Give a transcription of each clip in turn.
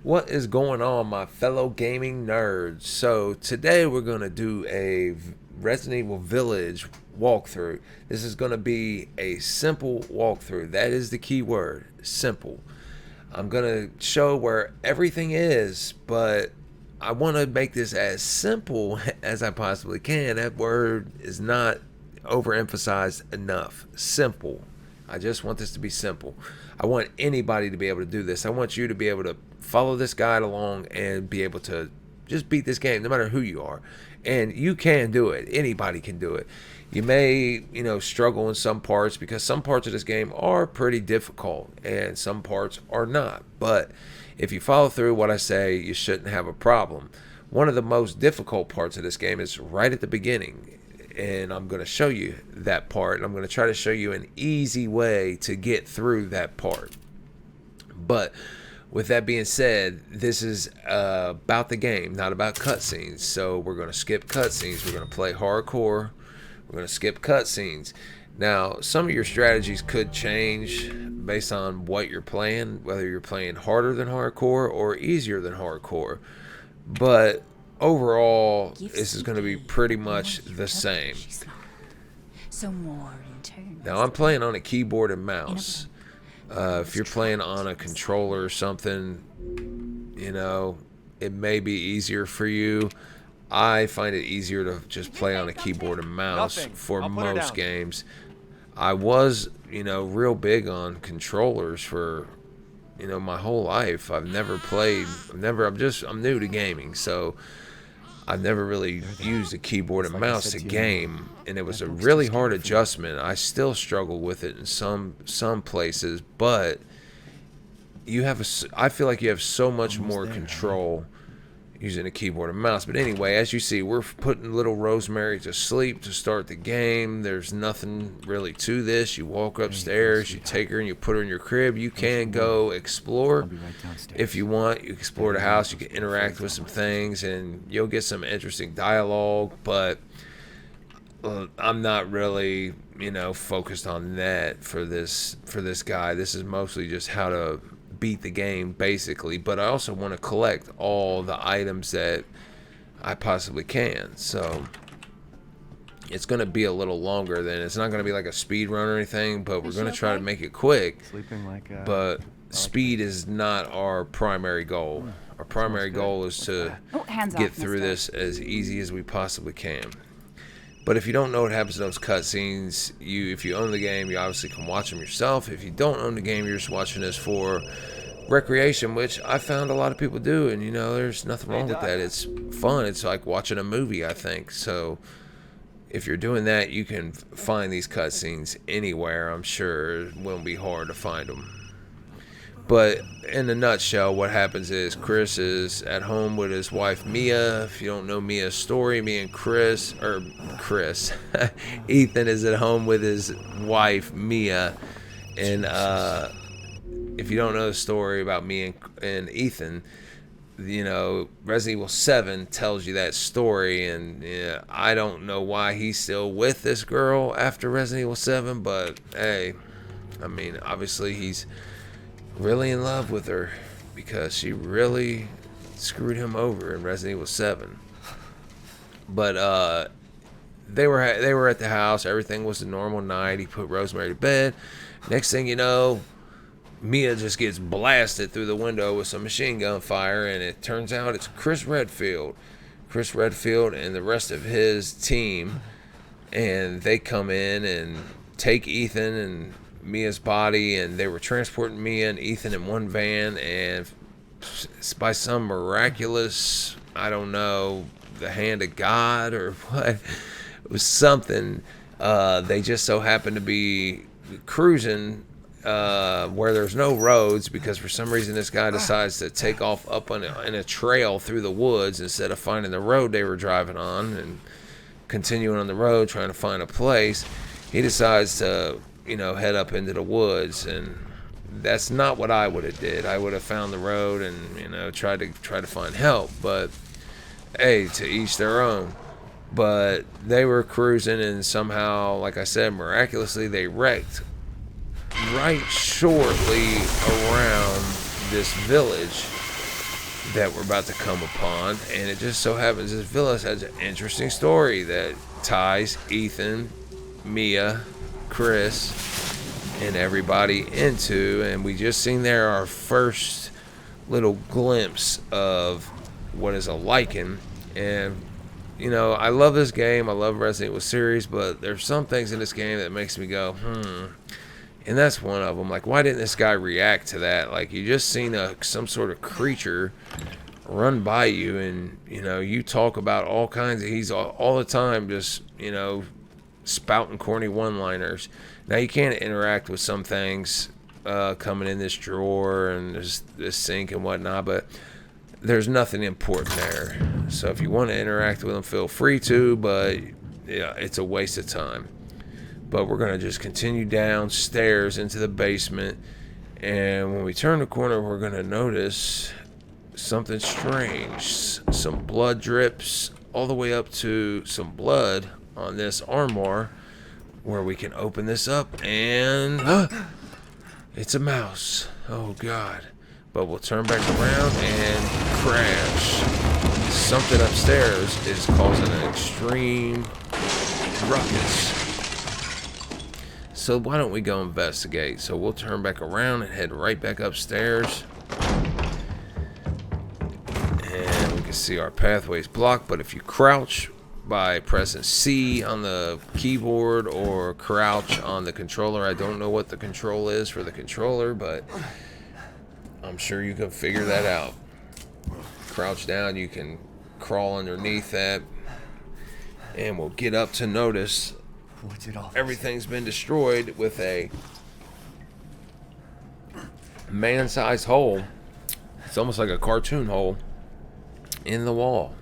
What is going on, my fellow gaming nerds? So today we're going to do a Resident Evil Village walkthrough. This is going to be a simple walkthrough. That is the key word, simple. I'm going to show where everything is, but I want to make this as simple as I possibly can. That word is not overemphasized enough. Simple. I just want this to be simple. I want anybody to be able to do this. I want you to be able to follow this guide along and be able to just beat this game no matter who you are. And you can do it. Anybody can do it. You may, struggle in some parts because some parts of this game are pretty difficult and some parts are not. But if you follow through what I say, you shouldn't have a problem. One of the most difficult parts of this game is right at the beginning, and I'm going to show you that part, and I'm going to try to show you an easy way to get through that part. But with that being said, this is about the game, not about cutscenes. So we're going to skip cutscenes. We're going to play hardcore. We're going to skip cutscenes. Now, some of your strategies could change based on what you're playing, whether you're playing harder than hardcore or easier than hardcore. But overall, this is going to be pretty much the same. Now, I'm playing on a keyboard and mouse. If you're playing on a controller or something, it may be easier for you. I find it easier to just play on a keyboard and mouse for most games. I was, real big on controllers for, my whole life. I'm new to gaming, so I've never really used a keyboard and mouse to game, and it was a really hard adjustment. I still struggle with it in some places, but I feel like you have so much more control using a keyboard and mouse. But anyway, as you see, we're putting little Rosemary to sleep to start the game. There's nothing really to this. You walk upstairs, you take her and you put her in your crib. You can go explore if you want. You explore the house, you can interact with some things, and you'll get some interesting dialogue, but I'm not really, focused on that for this guy. This is mostly just how to beat the game, basically, but I also want to collect all the items that I possibly can. So it's going to be a little longer than, it's not going to be like a speed run or anything, but we're going to try to make it quick. But speed is not our primary goal. Our primary goal is to get through this as easy as we possibly can. But if you don't know what happens in those cutscenes, if you own the game, you obviously can watch them yourself. If you don't own the game, you're just watching this for recreation, which I found a lot of people do, and there's nothing wrong with that. It's fun. It's like watching a movie, I think. So if you're doing that, you can find these cutscenes anywhere. I'm sure it won't be hard to find them. But in a nutshell, what happens is Chris is at home with his wife Mia. If you don't know Mia's story, Ethan is at home with his wife Mia. And if you don't know the story about Mia and Ethan, Resident Evil 7 tells you that story. And I don't know why he's still with this girl after Resident Evil 7, but hey, obviously he's really in love with her because she really screwed him over in Resident Evil 7. But they were at the house. Everything was a normal night. He put Rosemary to bed. Next thing you know, Mia just gets blasted through the window with some machine gun fire, and it turns out it's Chris Redfield and the rest of his team, and they come in and take Ethan and Mia's body, and they were transporting Mia and Ethan in one van, and by some miraculous, I don't know, the hand of God or what, it was something, they just so happened to be cruising where there's no roads, because for some reason this guy decides to take off up in a trail through the woods instead of finding the road they were driving on and continuing on the road trying to find a place. He decides to head up into the woods, and that's not what I would have did. I would have found the road and tried to find help, but hey, to each their own. But they were cruising, and somehow, like I said, miraculously they wrecked right shortly around this village, that we're about to come upon, and it just so happens this village has an interesting story that ties Ethan, Mia, Chris, and everybody into, and we just seen there our first little glimpse of what is a Lycan. And you know, I love this game, I love Resident Evil series, but there's some things in this game that makes me go and that's one of them. Like, why didn't this guy react to that? Like, you just seen some sort of creature run by you, and you know, you talk about all kinds of, he's all the time just, you know, spouting corny one-liners. Now you can't interact with some things coming in this drawer and there's this sink and whatnot, but there's nothing important there. So if you want to interact with them, feel free to, but yeah, it's a waste of time. But we're going to just continue downstairs into the basement, and when we turn the corner, we're going to notice something strange. Some blood drips all the way up to some blood on this armoire, where we can open this up, and it's a mouse. Oh God. But we'll turn back around and crash. Something upstairs is causing an extreme ruckus. So why don't we go investigate? So we'll turn back around and head right back upstairs. And we can see our pathway's blocked, but if you crouch by pressing C on the keyboard or crouch on the controller, I don't know what the control is for the controller, but I'm sure you can figure that out. Crouch down, you can crawl underneath that, and we'll get up to notice everything's been destroyed with a man-sized hole. It's almost like a cartoon hole in the wall.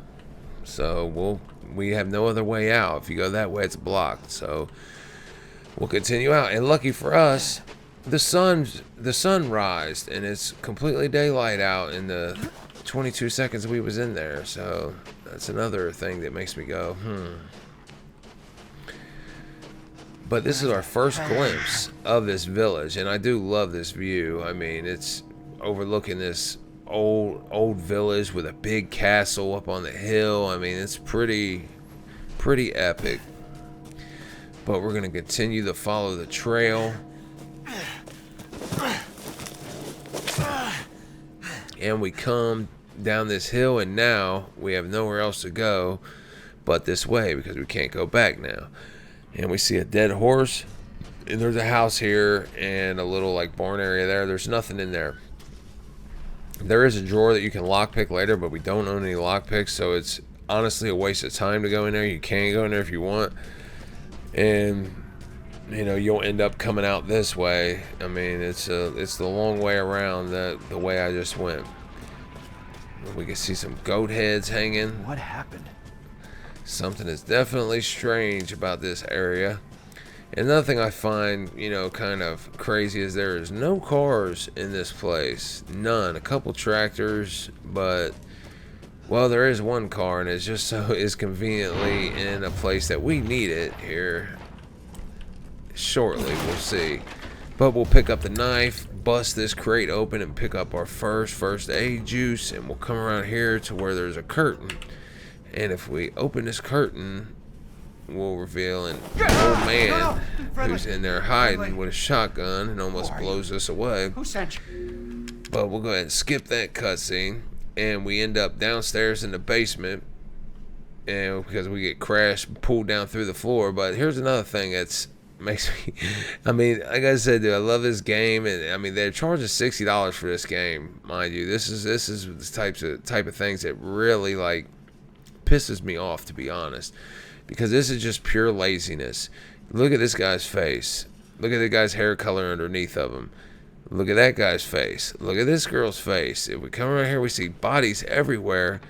So we have no other way out. If you go that way, it's blocked. So we'll continue out, and lucky for us, the sun rised, and it's completely daylight out in the 22 seconds we was in there. So that's another thing that makes me go But this is our first glimpse of this village, and I do love this view. I mean, it's overlooking this old village with a big castle up on the hill. I mean, it's pretty epic. But we're gonna continue to follow the trail, and we come down this hill, and now we have nowhere else to go but this way, because we can't go back now. And we see a dead horse, and there's a house here and a little like barn area there. There's nothing in there. There is a drawer that you can lockpick later, but we don't own any lockpicks, so it's honestly a waste of time to go in there. You can go in there if you want, and you know, you'll end up coming out this way. I mean, it's the long way around the way I just went. We can see some goat heads hanging. What happened? Something is definitely strange about this area. Another thing I find, you know, kind of crazy is there is no cars in this place. None. A couple tractors, but well, there is one car, and it's just so is conveniently in a place that we need it here. Shortly, we'll see. But we'll pick up the knife, bust this crate open, and pick up our first aid juice, and we'll come around here to where there's a curtain. And if we open this curtain, we'll reveal an old man who's in there hiding with a shotgun and almost blows us away. Who sent you? But we'll go ahead and skip that cutscene, and we end up downstairs in the basement, and because we get crashed, pulled down through the floor. But here's another thing that's makes me, I mean, like I said, dude, I love this game, and I mean, they're charging $60 for this game, mind you. This is the type of things that really like pisses me off, to be honest, because this is just pure laziness. Look at this guy's face. Look at the guy's hair color underneath of him. Look at that guy's face. Look at this girl's face. If we come around here, we see bodies everywhere.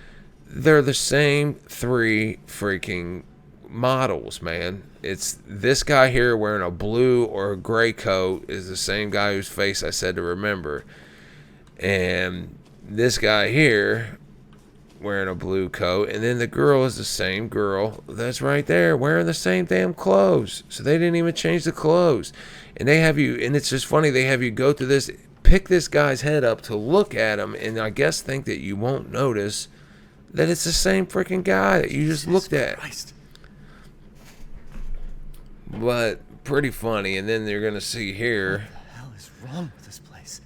They're the same three freaking models, man. It's this guy here wearing a blue or a gray coat is the same guy whose face I said to remember. And this guy here wearing a blue coat, and then the girl is the same girl that's right there wearing the same damn clothes. So they didn't even change the clothes. And they have you, and it's just funny, they have you go through this pick this guy's head up to look at him, and I guess think that you won't notice that it's the same freaking guy that you just looked at. Christ. But pretty funny. And then you're gonna see here. What the hell is wrong with this place?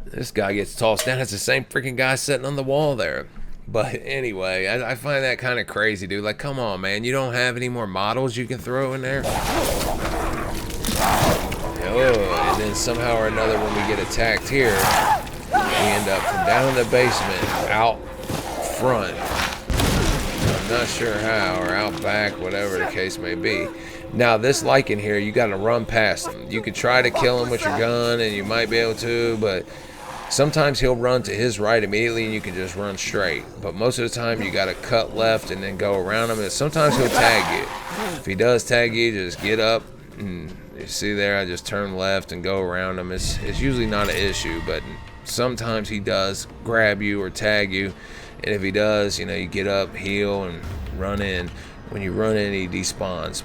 This guy gets tossed down. It's the same freaking guy sitting on the wall there. But anyway, I find that kind of crazy, dude. Like, come on, man. You don't have any more models you can throw in there? Oh, and then somehow or another, when we get attacked here, we end up from down in the basement, out front. I'm not sure how, or out back, whatever the case may be. Now, this Lycan here, you got to run past him. You could try to kill him with your gun, and you might be able to, but sometimes he'll run to his right immediately, and you can just run straight. But most of the time, you got to cut left and then go around him, and sometimes he'll tag you. If he does tag you, just get up, and you see there, I just turn left and go around him. It's usually not an issue, but sometimes he does grab you or tag you. And if he does, you know, you get up, heal, and run in. When you run in, he despawns.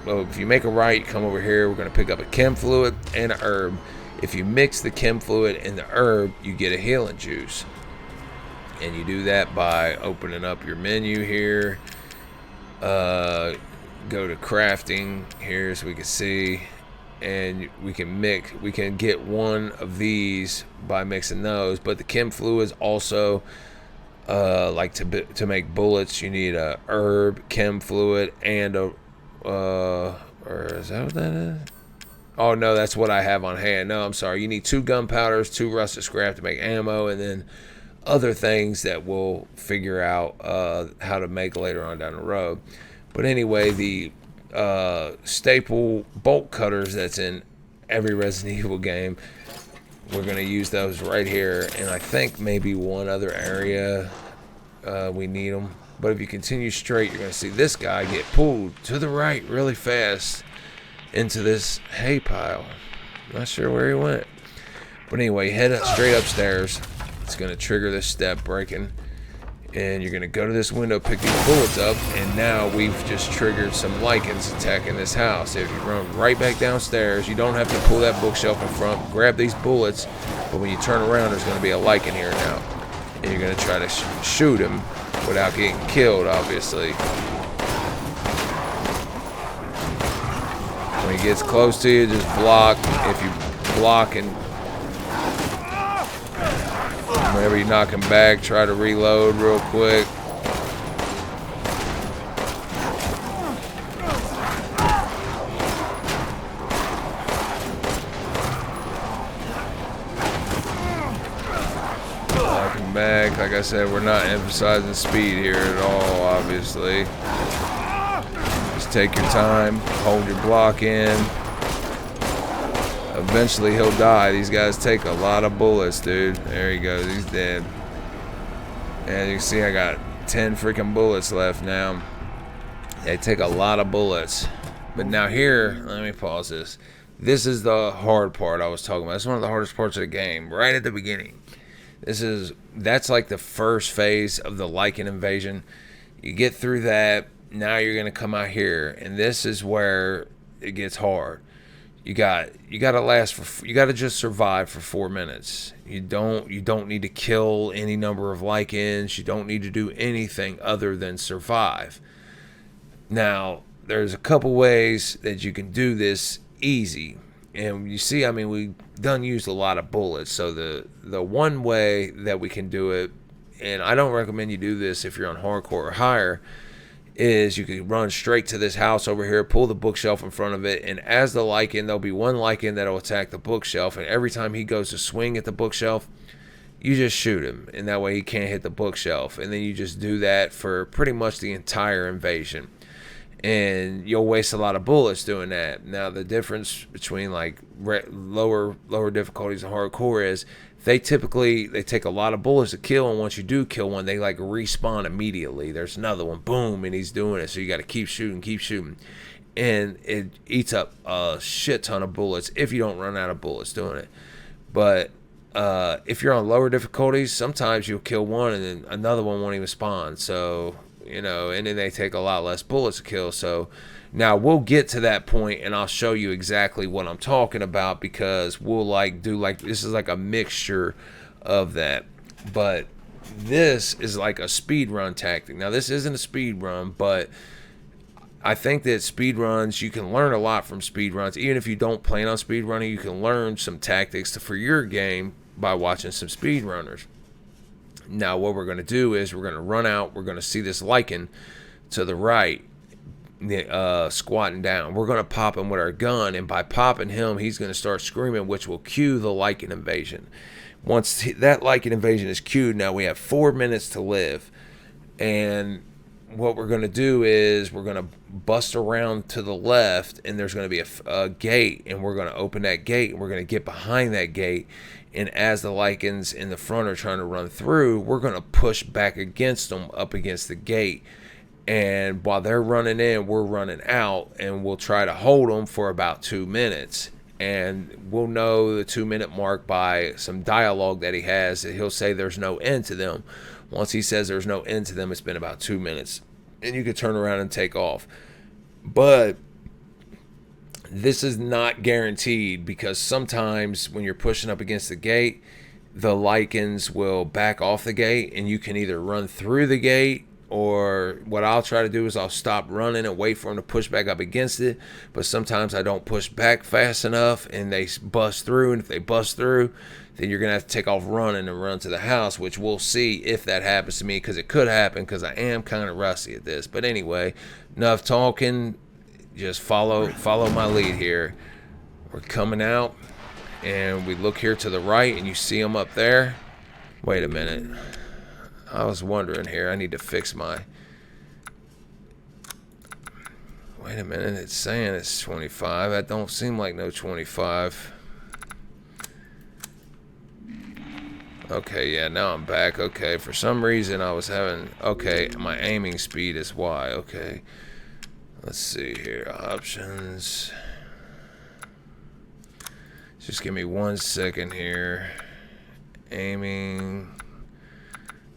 Well, if you make a right, come over here. We're going to pick up a chem fluid and an herb. If you mix the chem fluid and the herb, you get a healing juice. And you do that by opening up your menu here. Go to crafting here so we can see. And we can get one of these by mixing those. But the chem fluids also... like to make bullets, you need a herb, chem fluid, and a or is that what that is? Oh no, that's what I have on hand. No, I'm sorry. You need 2 gunpowders, 2 rusted scrap to make ammo, and then other things that we'll figure out how to make later on down the road. But anyway, the staple bolt cutters that's in every Resident Evil game. We're going to use those right here, and I think maybe one other area we need them. But if you continue straight, you're going to see this guy get pulled to the right really fast into this hay pile. Not sure where he went. But anyway, head up straight upstairs. It's going to trigger this step breaking. And you're going to go to this window, pick these bullets up, and now we've just triggered some Lycans attacking this house. If you run right back downstairs, you don't have to pull that bookshelf in front, grab these bullets, but when you turn around, there's going to be a Lycan here now. And you're going to try to shoot him without getting killed, obviously. When he gets close to you, just block. If you block and whenever you knock him back, try to reload real quick. Knock him back. Like I said, we're not emphasizing speed here at all, obviously. Just take your time, hold your block in. Eventually he'll die. These guys take a lot of bullets, dude. There he goes. He's dead. And you can see I got 10 freaking bullets left now. They take a lot of bullets. But now here, let me pause this. This is the hard part I was talking about. It's one of the hardest parts of the game, right at the beginning. That's like the first phase of the Lycan invasion. You get through that. Now you're gonna come out here, and this is where it gets hard. You gotta just survive for 4 minutes. You don't need to kill any number of Lycans. You don't need to do anything other than survive. Now, there's a couple ways that you can do this easy. And you see, I mean, we done used a lot of bullets. So the one way that we can do it, and I don't recommend you do this if you're on hardcore or higher, is you can run straight to this house over here, pull the bookshelf in front of it, and as the Lycan, there'll be one Lycan that'll attack the bookshelf, and every time he goes to swing at the bookshelf, you just shoot him, and that way he can't hit the bookshelf. And then you just do that for pretty much the entire invasion. And you'll waste a lot of bullets doing that. Now, the difference between like lower difficulties and hardcore is they take a lot of bullets to kill, and once you do kill one, they like respawn immediately. There's another one, boom, and he's doing it. So you got to keep shooting, and it eats up a shit ton of bullets if you don't run out of bullets doing it. But if you're on lower difficulties, sometimes you'll kill one and then another one won't even spawn. So you know, and then they take a lot less bullets to kill. So now we'll get to that point and I'll show you exactly what I'm talking about, because we'll like do like, this is like a mixture of that. But this is like a speed run tactic. Now this isn't a speed run, but I think that speed runs, you can learn a lot from speed runs. Even if you don't plan on speed running, you can learn some tactics for your game by watching some speed runners. Now what we're going to do is we're going to run out. We're going to see this Lycan to the right, squatting down. We're going to pop him with our gun, and by popping him, he's going to start screaming, which will cue the Lycan invasion. Once that Lycan invasion is cued, now we have 4 minutes to live. And what we're going to do is we're going to bust around to the left, and there's going to be a gate, and we're going to open that gate, and we're going to get behind that gate. And as the Lycans in the front are trying to run through, we're going to push back against them up against the gate. And while they're running in, we're running out, and we'll try to hold them for about 2 minutes. And we'll know the 2-minute mark by some dialogue that he has. He'll say there's no end to them. Once he says there's no end to them, it's been about 2 minutes. And you could turn around and take off. But this is not guaranteed, because sometimes when you're pushing up against the gate, the Lycans will back off the gate, and you can either run through the gate, or what I'll try to do is I'll stop running and wait for them to push back up against it. But sometimes I don't push back fast enough and they bust through. And if they bust through, then you're going to have to take off running and run to the house, which we'll see if that happens to me, because it could happen, because I am kind of rusty at this. But anyway, enough talking. Just follow my lead here. We're coming out, and we look here to the right, and you see them up there. Wait a minute. I was wondering here. I need to fix my... Wait a minute. It's saying it's 25. That don't seem like no 25. Okay, yeah, now I'm back. Okay, for some reason I was having... Okay, my aiming speed is Y. Okay. Let's see here. Options. Just give me 1 second here. Aiming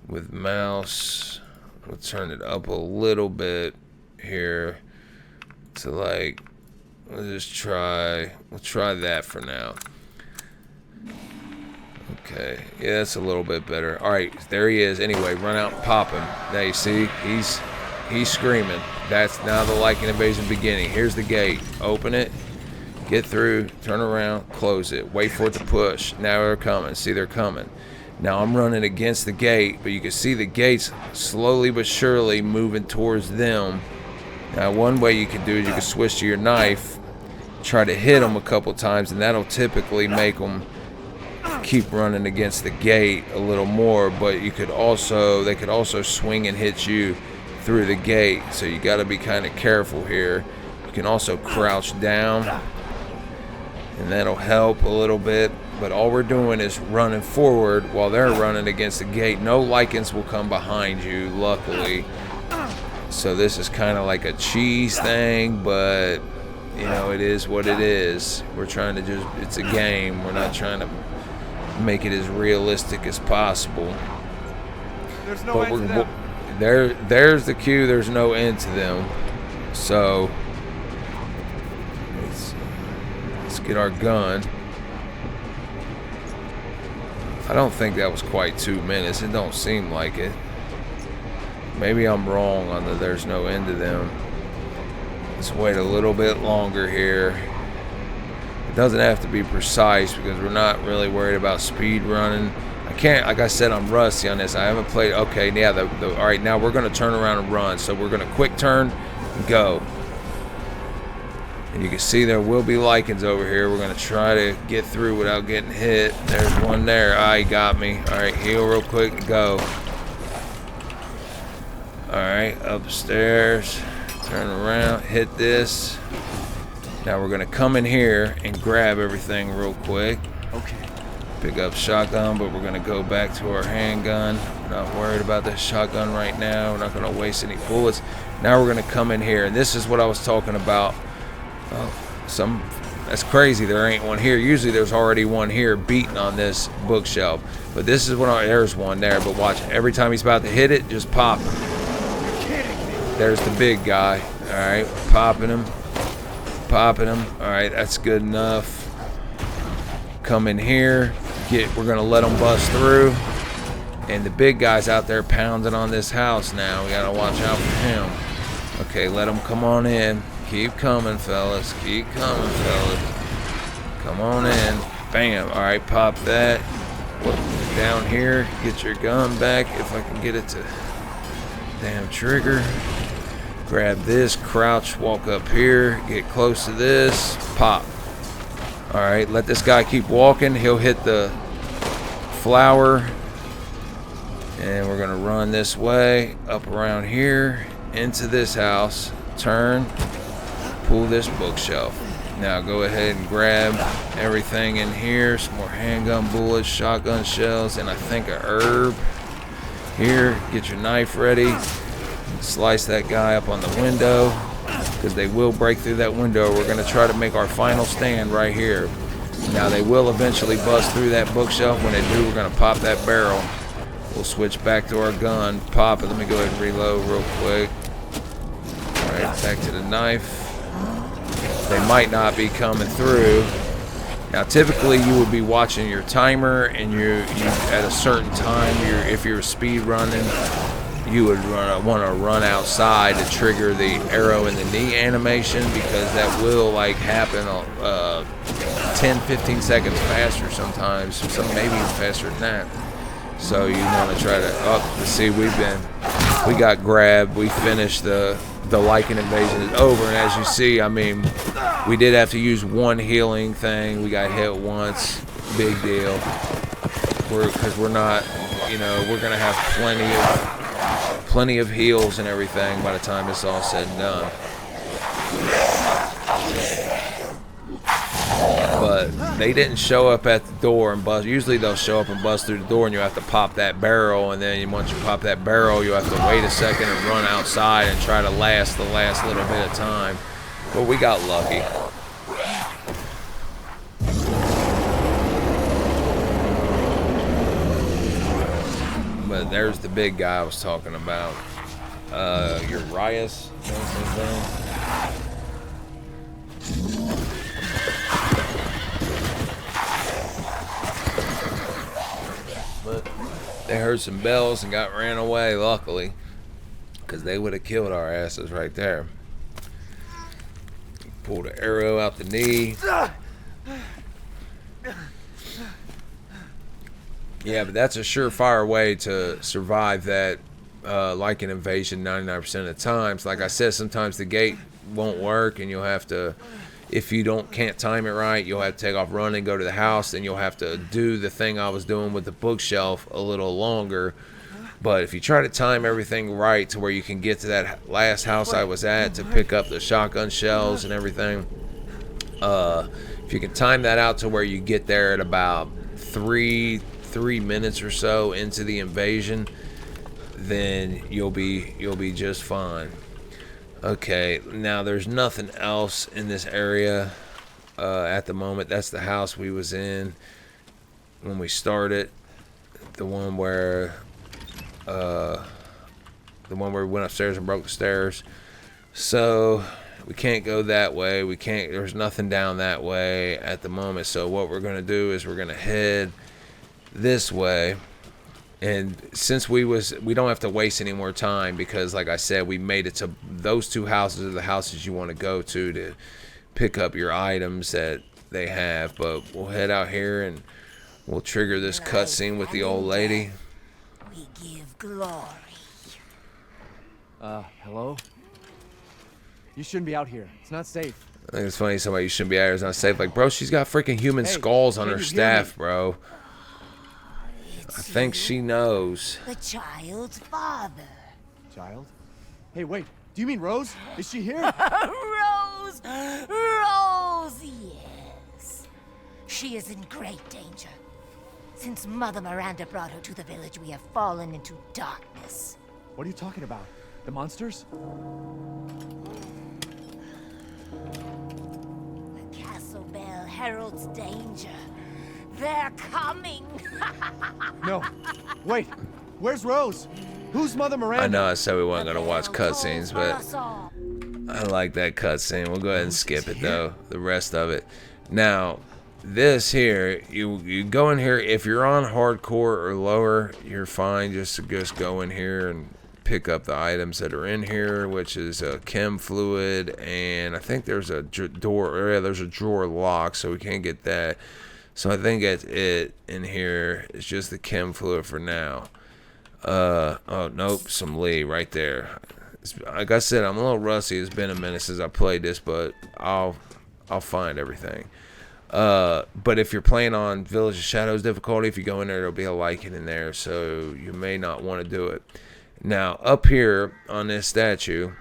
with mouse. We'll turn it up a little bit here to like, we'll try that for now. Okay, yeah, that's a little bit better. All right, there he is. Anyway, run out and pop him. Now you see, he's screaming. That's now the Lycan invasion beginning. Here's the gate. Open it, get through, turn around, close it. Wait for it to push. Now they're coming. See, they're coming. Now I'm running against the gate, but you can see the gates slowly but surely moving towards them. Now one way you can do is you can switch to your knife, try to hit them a couple times, and that'll typically make them keep running against the gate a little more. But you could also, they could also swing and hit you through the gate, so you got to be kind of careful here. You can also crouch down, and that'll help a little bit. But all we're doing is running forward while they're running against the gate. No Lycans will come behind you, luckily. So this is kind of like a cheese thing, but you know, it is what it is. We're trying to just, it's a game. We're not trying to make it as realistic as possible. There's no end to them. There's the cue. There's no end to them. So let's get our gun. I don't think that was quite 2 minutes. It don't seem like it. Maybe I'm wrong on the there's no end to them. Let's wait a little bit longer here. It doesn't have to be precise, because we're not really worried about speed running. I can't, like I said, I'm rusty on this. I haven't played. Okay, yeah, all right, now we're going to turn around and run. So we're going to quick turn and go. And you can see there will be Lycans over here. We're going to try to get through without getting hit. There's one there. Ah, he got me. All right, heal real quick and go. All right, upstairs. Turn around, hit this. Now we're going to come in here and grab everything real quick. Okay. Pick up shotgun, but we're going to go back to our handgun. We're not worried about this shotgun right now. We're not going to waste any bullets. Now we're going to come in here, and this is what I was talking about. That's crazy. There ain't one here. Usually there's already one here beating on this bookshelf, but this is there's one there. But watch, every time he's about to hit it, just pop him. You can't There's the big guy. All right, popping him. Popping him. All right, that's good enough. Come in here. We're gonna let them bust through. And the big guy's out there pounding on this house now. We gotta watch out for him. Okay, let them come on in. Keep coming, fellas. Keep coming, fellas. Come on in. Bam. All right, pop that. Down here. Get your gun back if I can get it to damn trigger. Grab this. Crouch. Walk up here. Get close to this. Pop. All right, let this guy keep walking. He'll hit the flower. And we're gonna run this way, up around here, into this house, turn, pull this bookshelf. Now go ahead and grab everything in here, some more handgun bullets, shotgun shells, and I think a herb. Here, get your knife ready, slice that guy up on the window, because they will break through that window. We're gonna try to make our final stand right here. Now they will eventually bust through that bookshelf. When they do, we're gonna pop that barrel. We'll switch back to our gun, pop it. Let me go ahead and reload real quick. All right, back to the knife. They might not be coming through. Now, typically you would be watching your timer, and you at a certain time, if you're speed running, you would want to run outside to trigger the arrow in the knee animation, because that will like happen 10-15 seconds faster sometimes, some maybe even faster than that. So you want to try to let's see, we got grabbed. We finished the Lycan invasion is over, and as you see, I mean, we did have to use one healing thing. We got hit once, big deal. Because we're not, we're gonna have plenty of heals and everything by the time it's all said and done. But they didn't show up at the door and bust. Usually they'll show up and bust through the door, and you have to pop that barrel, and then once you pop that barrel, you have to wait a second and run outside and try to last the last little bit of time. But we got lucky. But there's the big guy I was talking about. Urias. But they heard some bells and ran away, luckily, because they would have killed our asses right there. Pull the arrow out the knee. Yeah, but that's a surefire way to survive that Lycan invasion 99% of the times. Like I said, sometimes the gate won't work, and you'll have to, if you can't time it right, you'll have to take off running, go to the house, and you'll have to do the thing I was doing with the bookshelf a little longer. But if you try to time everything right to where you can get to that last house I was at to pick up the shotgun shells and everything, if you can time that out to where you get there at about three minutes or so into the invasion, then you'll be just fine. Okay, now there's nothing else in this area at the moment. That's the house we was in when we started. The one where we went upstairs and broke the stairs. So we can't go that way. There's nothing down that way at the moment. So what we're gonna do is we're gonna head this way. And since we don't have to waste any more time, because like I said, we made it to those two houses are the houses you want to go to pick up your items that they have. But we'll head out here and we'll trigger this cutscene with the old lady. We give glory. Hello? You shouldn't be out here. It's not safe. I think it's funny somebody you shouldn't be out here is not safe. Like, bro, she's got freaking human skulls on her staff, bro. I think she knows. The child's father. Child? Hey, wait. Do you mean Rose? Is she here? Rose! Rose, yes. She is in great danger. Since Mother Miranda brought her to the village, we have fallen into darkness. What are you talking about? The monsters? The castle bell heralds danger. They're coming. No. Wait. Where's Rose? Who's Mother Miranda? I know I said we weren't gonna watch The bell tolls cutscenes, for but us all. I like that cutscene. We'll go ahead and skip it though. The rest of it. Now, this here, you go in here. If you're on hardcore or lower, you're fine. Just go in here and pick up the items that are in here, which is a chem fluid, and I think there's a door. Or yeah, there's a drawer locked, so we can't get that. So I think that's it in here. It's just the chem fluid for now. Oh nope, some Lee right there. Like I said, I'm a little rusty. It's been a minute since I played this, but I'll find everything. But if you're playing on Village of Shadows difficulty, if you go in there, there'll be a Lycan in there, so you may not want to do it. Now, up here on this statue,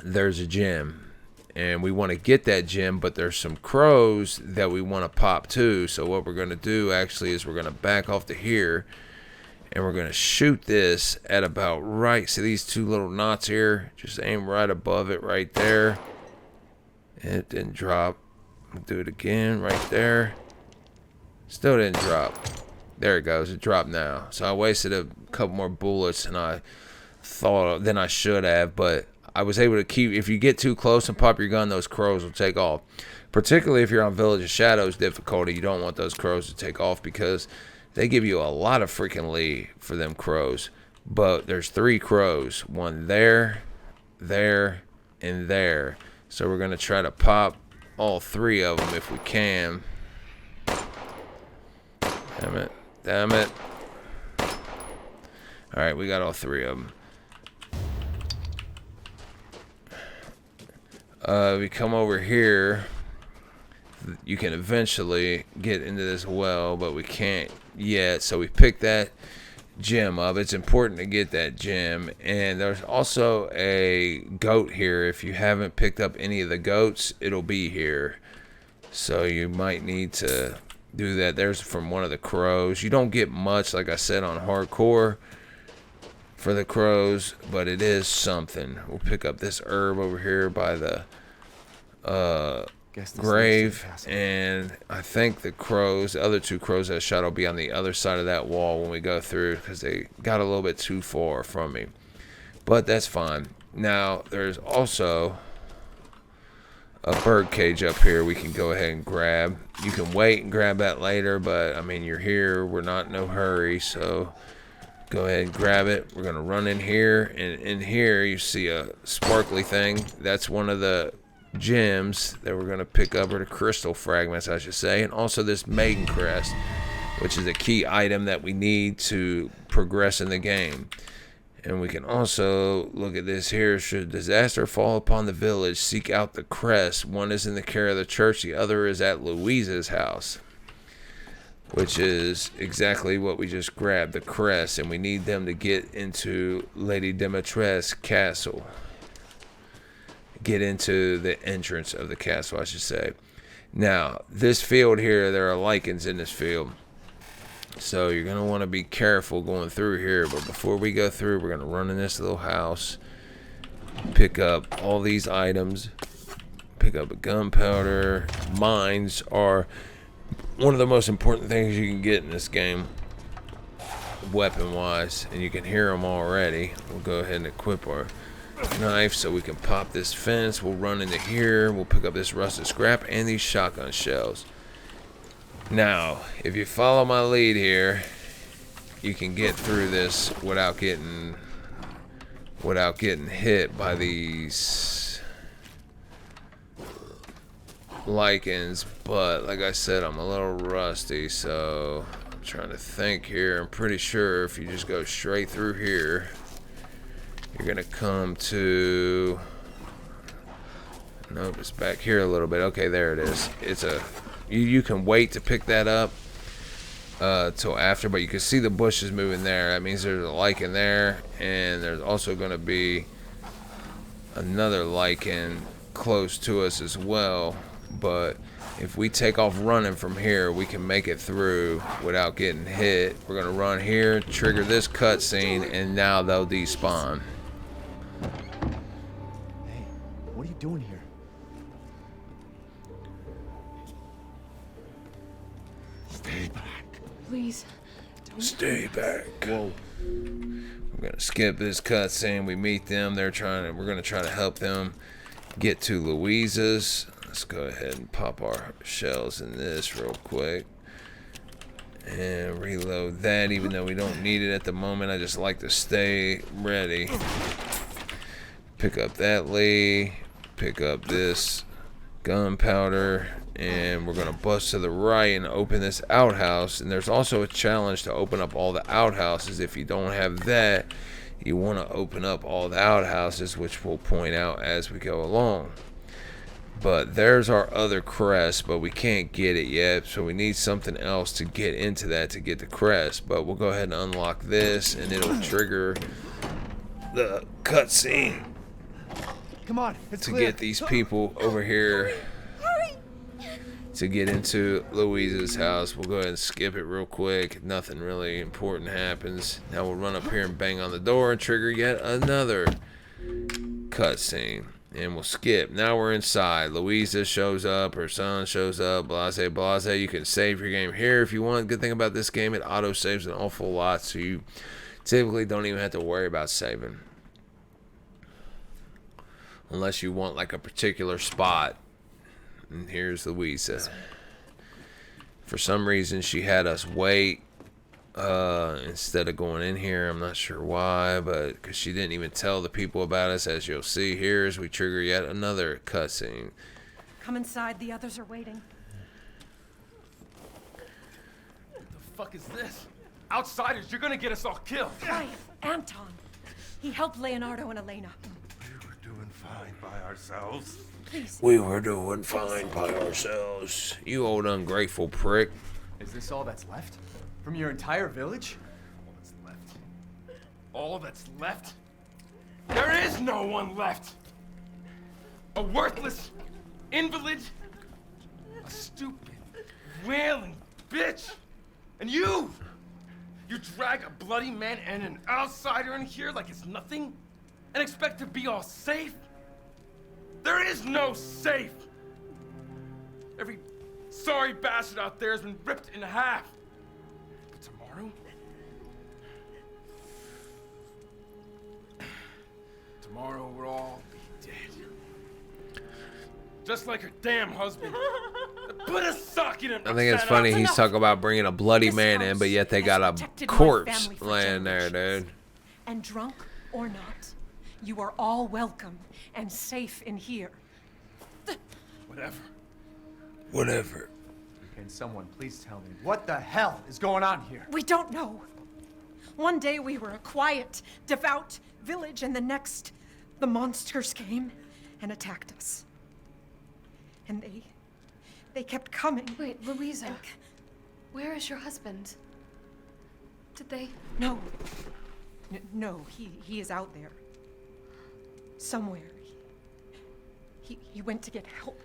there's a gem, and we want to get that gem, but there's some crows that we want to pop too. So what we're going to do actually is we're going to back off to here, and we're going to shoot this at about right. See these two little knots here? Just aim right above it right there. And it didn't drop. We'll do it again right there. Still didn't drop. There it goes. It dropped now. So I wasted a couple more bullets than I thought than I should have, but I was able to keep. If you get too close and pop your gun, those crows will take off. Particularly if you're on Village of Shadows difficulty, you don't want those crows to take off because they give you a lot of freaking lead for them crows. But there's 3 crows. One there, there, and there. So we're going to try to pop all 3 of them if we can. Damn it. Damn it. Alright, we got all 3 of them. We come over here. You can eventually get into this well, but we can't yet. So we pick that gem up. It's important to get that gem. And there's also a goat here. If you haven't picked up any of the goats, it'll be here. So you might need to do that. There's from one of the crows. You don't get much, like I said, on hardcore for the crows, but it is something. We'll pick up this herb over here by the grave, and I think the crows, the other 2 crows that I shot, will be on the other side of that wall when we go through because they got a little bit too far from me, but that's fine. Now there's also a bird cage up here we can go ahead and grab. You can wait and grab that later, but I mean, you're here, we're not in no hurry, so go ahead and grab it. We're gonna run in here, and in here you see a sparkly thing. That's one of the gems that we're gonna pick up, or the crystal fragments I should say, and also this maiden crest, which is a key item that we need to progress in the game. And we can also look at this here. Should disaster fall upon the village, seek out the crest. One is in the care of the church, the other is at Louise's house, which is exactly what we just grabbed, the crest, and we need them to get into Lady Dimitrescu's castle. Get into the entrance of the castle, I should say. Now, this field here, there are Lycans in this field. So you're going to want to be careful going through here. But before we go through, we're going to run in this little house. Pick up all these items. Pick up a gunpowder. Mines are one of the most important things you can get in this game, weapon-wise. And you can hear them already. We'll go ahead and equip our knife so we can pop this fence. We'll run into here. We'll pick up this rusted scrap and these shotgun shells. Now, if you follow my lead here, you can get through this without getting hit by these Lycans. But like I said, I'm a little rusty, so I'm trying to think here. I'm pretty sure if you just go straight through here, you're gonna come to, nope, it's back here a little bit. Okay, there it is. It's a, you can wait to pick that up till after, but you can see the bushes moving there. That means there's a Lycan there, and there's also gonna be another Lycan close to us as well. But if we take off running from here, we can make it through without getting hit. We're gonna run here, trigger this cutscene, and now they'll despawn. Hey, what are you doing here? Stay back. Please, Stay back. Whoa. We're gonna skip this cutscene. We meet them. We're gonna try to help them get to Louisa's. Let's go ahead and pop our shells in this real quick. And reload that, even though we don't need it at the moment. I just like to stay ready. Pick up that Lee. Pick up this gunpowder. And we're going to bust to the right and open this outhouse. And there's also a challenge to open up all the outhouses. If you don't have that, you want to open up all the outhouses, which we'll point out as we go along. But there's our other crest, but we can't get it yet, so we need something else to get into that to get the crest. But we'll go ahead and unlock this, and it'll trigger the cutscene Come on, it's to clear. get these people over here to get into Louisa's house. We'll go ahead and skip it real quick. Nothing really important happens. Now we'll run up here and bang on the door and trigger yet another cutscene. And we'll skip. Now we're inside. Louisa shows up. Her son shows up. Blase, blase. You can save your game here if you want. Good thing about this game, it auto saves an awful lot, so you typically don't even have to worry about saving. Unless you want like a particular spot. And here's Louisa. For some reason, she had us wait instead of going in here. I'm not sure why, but because she didn't even tell the people about us, as you'll see here as we trigger yet another cutscene. Come inside, the others are waiting. What the fuck is this? Outsiders, you're gonna get us all killed. Quiet, Anton. He helped Leonardo and Elena. We were doing fine by ourselves. Please. We were doing fine by ourselves. You old ungrateful prick. Is this all that's left? From your entire village? All that's left. All that's left? There is no one left! A worthless invalid, a stupid, wailing bitch, and you! You drag a bloody man and an outsider in here like it's nothing, and expect to be all safe? There is no safe! Every sorry bastard out there has been ripped in half. But tomorrow? Tomorrow we'll all be dead. Just like her damn husband. Put a sock in him. I think it's funny he's talking about bringing a bloody This man in, house but yet they has got a protected my corpse family for laying there, generations. dude. And drunk or not, you are all welcome and safe in here. Whatever. Whatever. Can someone please tell me what the hell is going on here? We don't know. One day we were a quiet, devout village, and the next, the monsters came and attacked us. And they kept coming. Wait, Louisa. Where is your husband? Did they? No. No, he is out there. Somewhere. He went to get help.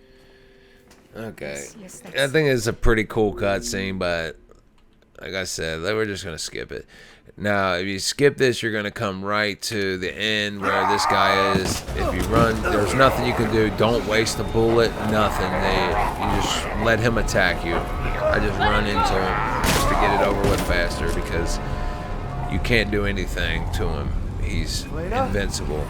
Okay. Yes, I that's- think it's a pretty cool cutscene, but like I said, we're just gonna skip it. Now, if you skip this, you're gonna come right to the end where this guy is. If you run, there's nothing you can do. Don't waste a bullet. Nothing. You just let him attack you. I just run into him just to get it over with faster because you can't do anything to him. He's invincible.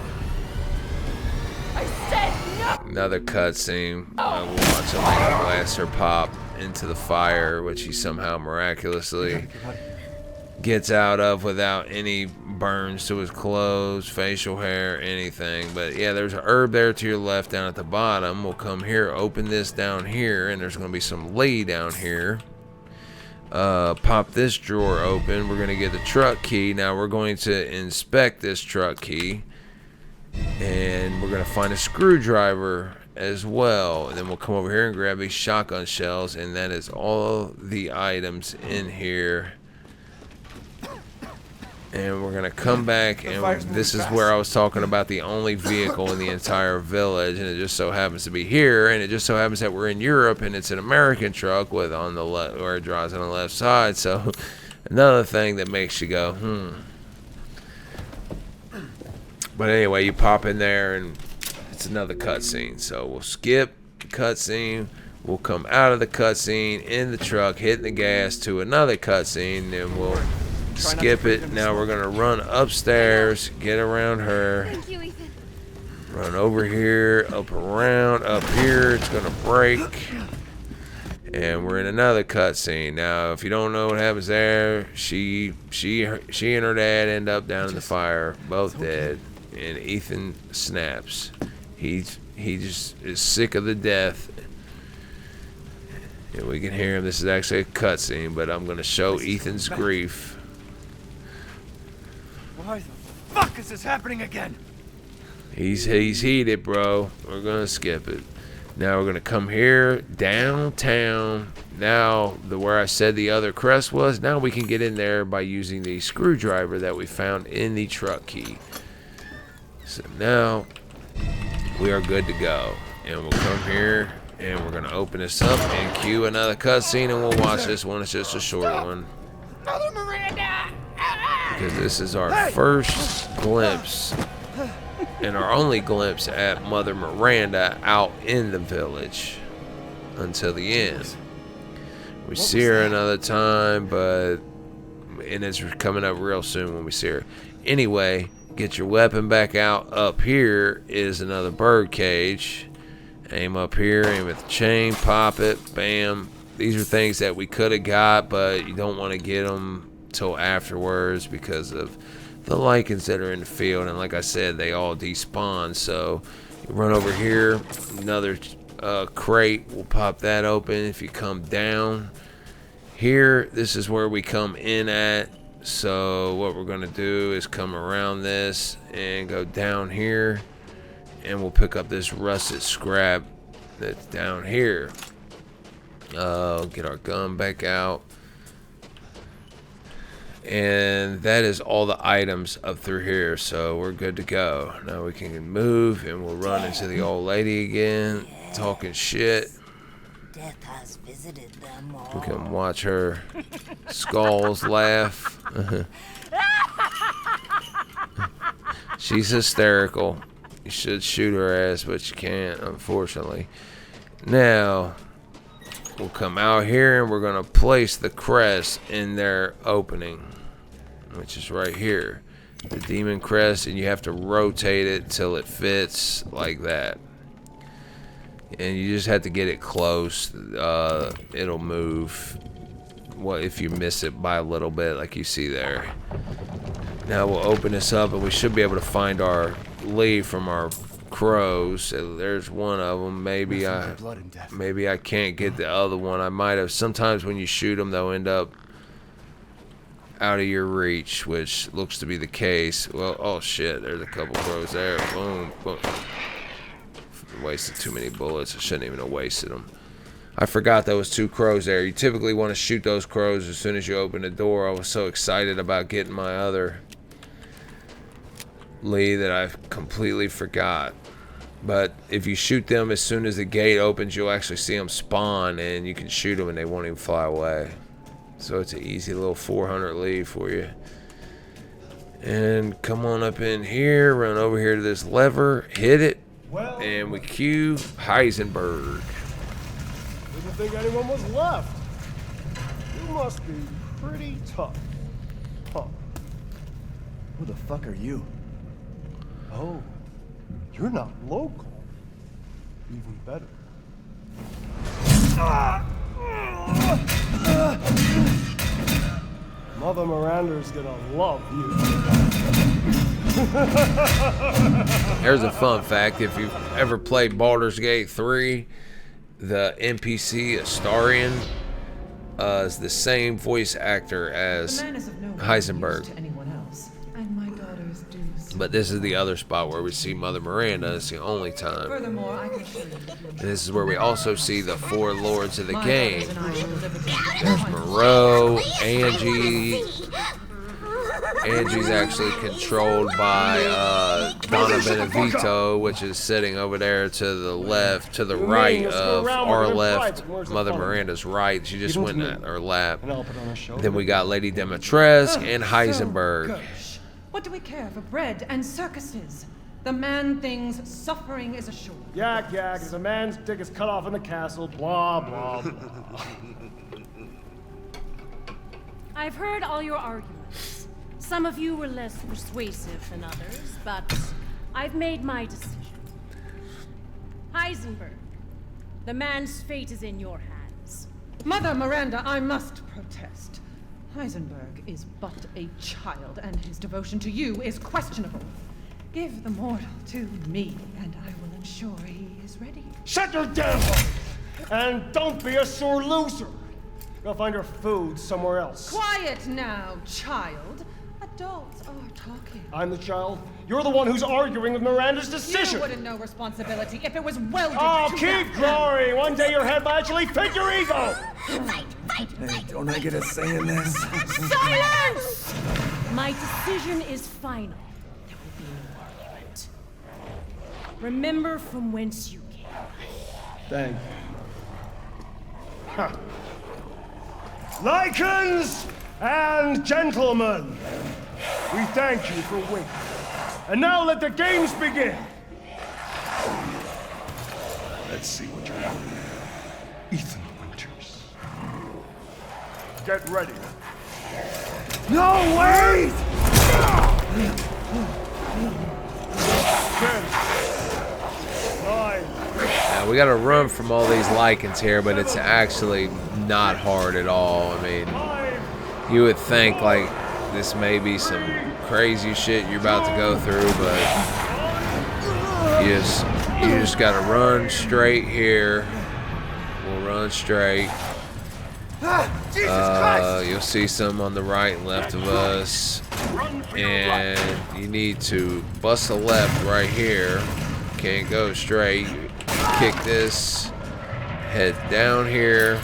I said no! Another cutscene. We'll watch Elena blast her pop into the fire, which he somehow miraculously gets out of without any burns to his clothes, facial hair, anything. But yeah, there's an herb there to your left down at the bottom. We'll come here, open this down here, and there's going to be some Lee down here. Pop this drawer open. We're going to get the truck key. Now we're going to inspect this truck key. And we're going to find a screwdriver as well. And then we'll come over here and grab these shotgun shells. And that is all the items in here. And we're going to come back. And this is where I was talking about the only vehicle in the entire village. And it just so happens to be here. And it just so happens that we're in Europe. And it's an American truck with on the left, where it drives on the left side. So another thing that makes you go, But anyway, you pop in there and it's another cutscene. So we'll skip the cutscene. We'll come out of the cutscene in the truck, hitting the gas to another cutscene, and we'll skip it. Now we're gonna run upstairs, get around her, Thank you, Ethan. run over here, up around, up here. It's gonna break, and we're in another cutscene. Now, if you don't know what happens there, she and her dad end up down in the fire, both dead, and Ethan snaps. He just is sick of the death. And we can hear him. This is actually a cutscene, but I'm gonna show Ethan's grief. Why the fuck is this happening again? He's heated, bro. We're gonna skip it. Now we're gonna come here downtown. Now where I said the other crest was. Now we can get in there by using the screwdriver that we found in the truck key. So now we are good to go, and we'll come here and we're gonna open this up and cue another cutscene, and we'll watch this one. It's just a short one. Mother Miranda! Because this is our first glimpse and our only glimpse at Mother Miranda out in the village until the end. We see her another time, and it's coming up real soon when we see her. Anyway, get your weapon back out. Up here is another bird cage. Aim up here, aim at the chain, pop it, bam. These are things that we could have got, but you don't want to get them till afterwards because of the Lycans that are in the field. And like I said, they all despawn. So you run over here, another crate, we'll pop that open. If you come down here, this is where we come in at. So what we're going to do is come around this and go down here. And we'll pick up this rusted scrap that's down here. Get our gun back out. And that is all the items up through here. So we're good to go. Now we can move and we'll run into the old lady again. Talking shit. Death has visited them all. We can watch her skulls laugh. She's hysterical. You should shoot her ass, but you can't, unfortunately. Now, we'll come out here and we're going to place the crest in their opening, which is right here. The demon crest, and you have to rotate it till it fits like that. And you just have to get it close. It'll move. What if you miss it by a little bit, like you see there. Now we'll open this up, and we should be able to find our lead from our crows. So there's one of them. Maybe I can't get the other one. I might have. Sometimes when you shoot them, they'll end up out of your reach, which looks to be the case. Well, oh shit, there's a couple crows there. Boom, boom. Wasted too many bullets. I shouldn't even have wasted them. I forgot there was 2 crows there. You typically want to shoot those crows as soon as you open the door. I was so excited about getting my other lead that I completely forgot. But if you shoot them as soon as the gate opens, you'll actually see them spawn, and you can shoot them and they won't even fly away. So it's an easy little 400 lead for you. And come on up in here, run over here to this lever, hit it, and we cue Heisenberg. Didn't think anyone was left. You must be pretty tough. Huh. Who the fuck are you? Oh, you're not local. Even better. Mother Miranda's gonna love you. There's a fun fact. If you've ever played Baldur's Gate 3, the NPC Astarion is the same voice actor as Heisenberg. But this is the other spot where we see Mother Miranda. It's the only time. Furthermore, I can assure you, And this is where we also see the 4 lords of the game. There's Moreau, Angie. Angie's actually controlled by Donna Benevito, which is sitting over there to the left, to the right of our left, Mother Miranda's right. She just went at her lap. Then we got Lady Dimitrescu and Heisenberg. What do we care for bread and circuses? The man thinks suffering is assured. Yak, yak, as a man's dick is cut off in the castle, blah, blah, blah. I've heard all your arguments. Some of you were less persuasive than others, but I've made my decision. Heisenberg, the man's fate is in your hands. Mother Miranda, I must protest. Heisenberg is but a child, and his devotion to you is questionable. Give the mortal to me, and I will ensure he is ready. Shut your damn mouth! And don't be a sore loser! Go find her food somewhere else. Quiet now, child. Adults are talking. I'm the child. You're the one who's arguing with Miranda's decision. You wouldn't know responsibility if it was welded Oh, to keep that. glory! One day your head might actually fit your ego! Hey, don't I get a say in this? Silence! My decision is final. There will be no argument. Remember from whence you came. Thank you. Huh. Lycans and gentlemen, we thank you for waiting. And now let the games begin! Let's see what you're doing. Ethan Winters. Get ready. No, wait! 10, 9, Now we gotta run from all these Lycans here, but it's actually not hard at all. I mean, 5, you would think like this may be some crazy shit you're about to go through, but you just gotta run straight here. We'll run straight. You'll see some on the right and left of us, and you need to bust a left right here. Can't go straight. Kick this, head down here,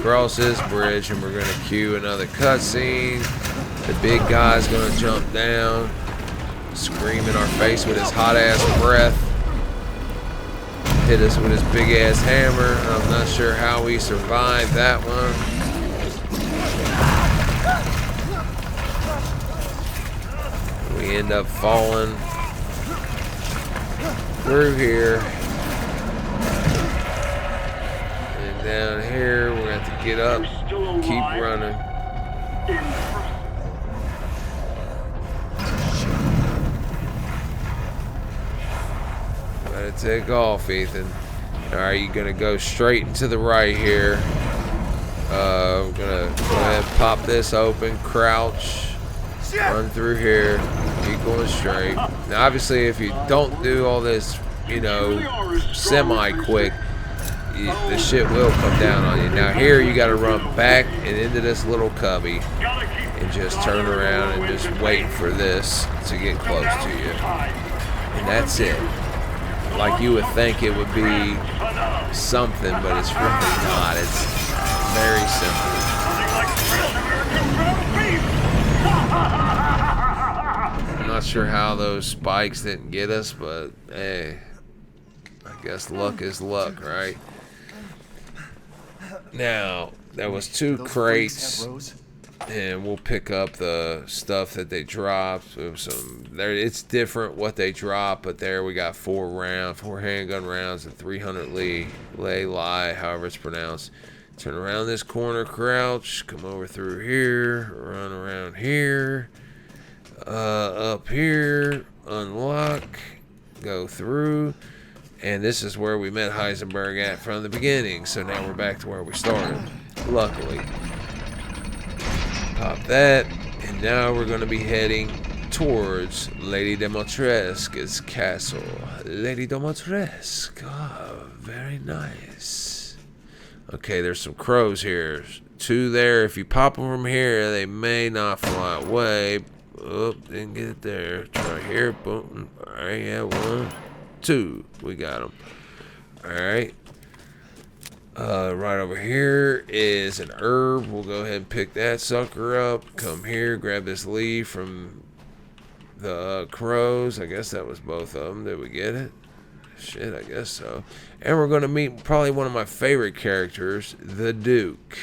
cross this bridge, and we're gonna cue another cutscene. The big guy's gonna jump down, scream in our face with his hot ass breath, hit us with his big ass hammer. I'm not sure how we survived that one. We end up falling through here. And down here, we're gonna have to get up, keep running. Gotta take off, Ethan. Alright, you're gonna go straight into the right here. We're gonna go ahead and pop this open, crouch, run through here, keep going straight. Now, obviously, if you don't do all this, you know, semi-quick, the shit will come down on you. Now, here you gotta run back and into this little cubby and just turn around and just wait for this to get close to you. And that's it. Like you would think it would be something, but it's really not. It's very simple. I'm not sure how those spikes didn't get us, but hey, I guess luck is luck, right? Now, there was 2 crates, and we'll pick up the stuff that they dropped. It's different what they drop, but there we got 4 handgun rounds, and 300 lay, however it's pronounced. Turn around this corner, crouch, come over through here, run around here, up here, unlock, go through. And this is where we met Heisenberg at from the beginning. So now we're back to where we started, luckily. Pop that, and now we're going to be heading towards Lady Dimitrescu's castle. Lady Dimitrescu, oh, very nice. Okay, there's some crows here. 2 there. If you pop them from here, they may not fly away. Oh, didn't get it there. Try here, boom. Alright, yeah, 1, 2. We got them. Alright. Right over here is an herb. We'll go ahead and pick that sucker up. Come here, grab this leaf from the crows. I guess that was both of them. Did we get it? Shit, I guess so. And we're going to meet probably one of my favorite characters, the Duke.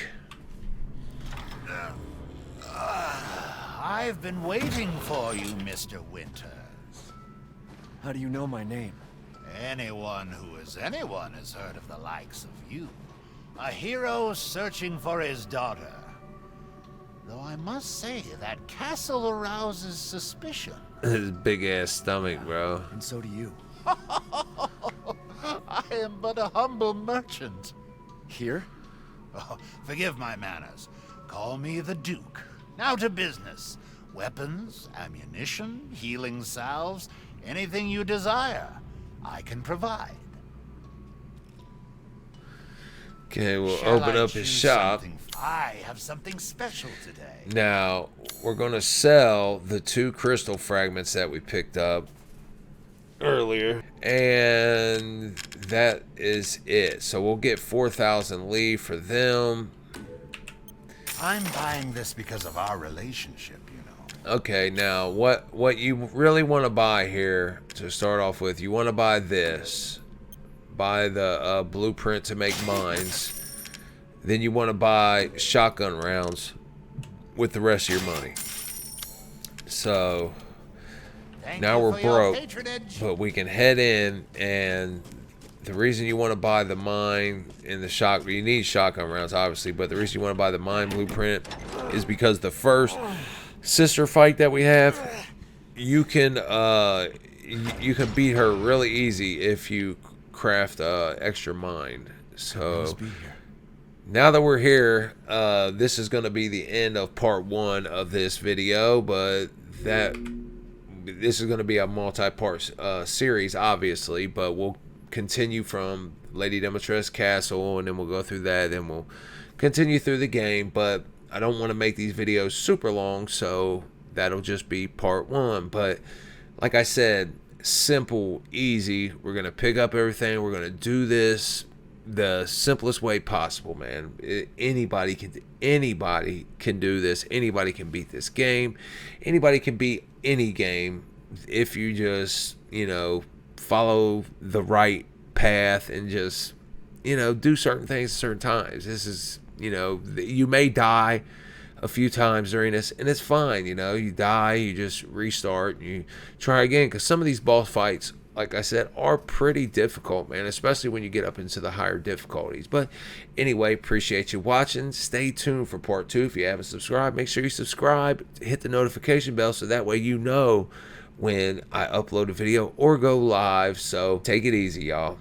I've been waiting for you, Mr. Winters. How do you know my name? Anyone who is anyone has heard of the likes of you. A hero searching for his daughter. Though I must say that castle arouses suspicion. His big ass stomach, bro. And so do you. I am but a humble merchant. Here? Oh, forgive my manners. Call me the Duke. Now to business. Weapons, ammunition, healing salves, anything you desire, I can provide. Okay, we'll Shall open I up his choose shop. something? I have something special today. Now, we're going to sell the 2 crystal fragments that we picked up earlier. And that is it. So we'll get 4,000 Li for them. I'm buying this because of our relationship, you know. Okay, now what you really want to buy here to start off with, you want to buy this. Buy the blueprint to make mines. Then you want to buy shotgun rounds with the rest of your money. So now we're broke, but we can head in, and the reason you want to buy the mine and the shotgun, you need shotgun rounds obviously, but the reason you want to buy the mine blueprint is because the first sister fight that we have, you can beat her really easy if you craft extra mine. So now that we're here, this is going to be the end of part 1 of this video, but this is going to be a multi-part series, obviously, but we'll continue from Lady Dimitrescu Castle, and then we'll go through that, then we'll continue through the game, but I don't want to make these videos super long, so that'll just be part 1, but like I said, simple, easy. We're going to pick up everything. We're going to do this the simplest way possible, man. Anybody can do this. Anybody can beat this game. Anybody can beat any game if you just, you know, follow the right path and just, you know, do certain things at certain times. This is, you know, you may die a few times during this, and it's fine. You know, you die, you just restart, and you try again, because some of these boss fights, like I said, are pretty difficult, man, especially when you get up into the higher difficulties. But anyway, appreciate you watching. Stay tuned for part 2. If you haven't subscribed, make sure you subscribe, hit the notification bell, so that way you know when I upload a video or go live. So take it easy, y'all.